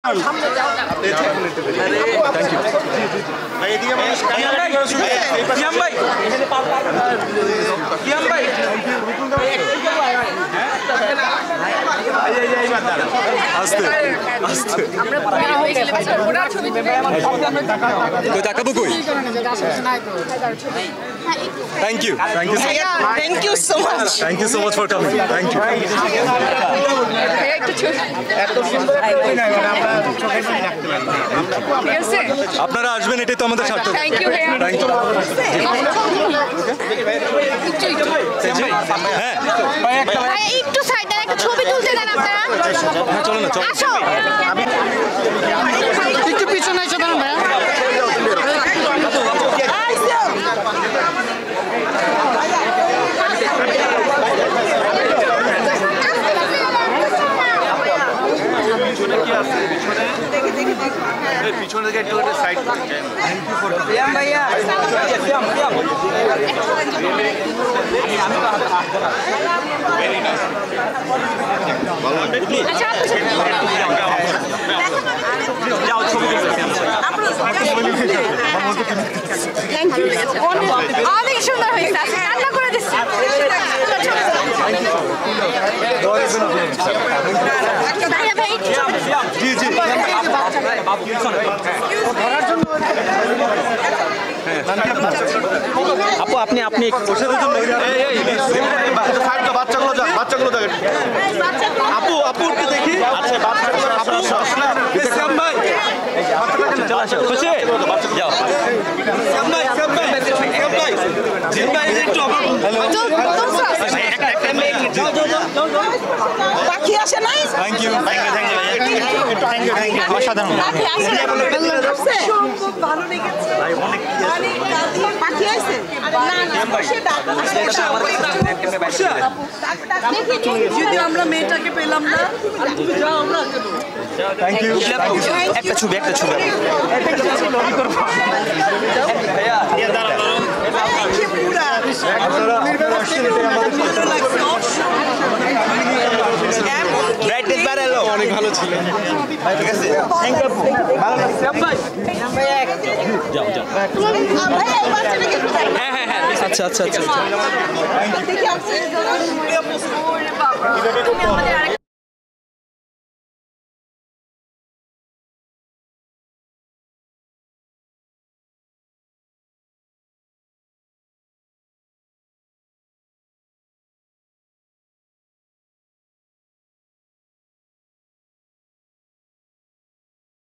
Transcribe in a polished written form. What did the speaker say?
Thank you. Thank you so much. Thank you so much for coming. Thank you. আপনারা আসবেন এটাই তো আমাদের সার্থক। Thank you. Thank you. হ্যাঁ একটু সাইডে একটা ছবি তুলতে দেন আপনারা। চলো না, চলো। আসো একটু পিছনে এসে দাঁড়ান ভাইয়া। পিছনে থেকে একটু সাইড ভাইয়া অনেক সুন্দর হয়েছে আজকে রান্না করে দিচ্ছি ভাইয়া ভাই জি জি আপু আপনি বাচ্চাগুলো যান আপু উঠতে দেখি আচ্ছা বাচ্চাগুলো আপু শ্যাম ভাই চলে আসো খুশি যাও শ্যাম ভাই জিন ভাই একটু পাখি আসে নাই থ্যাংক ইউ অসাধারণ পাখি আসে না খুব ভালো লেগেছে পাখি আসে যদি আমরা মেয়েটাকে পেলাম না থ্যাংক ইউ একটা ছবি অনেক ভালো ছিল ঠিক আছে হ্যাঁ আচ্ছা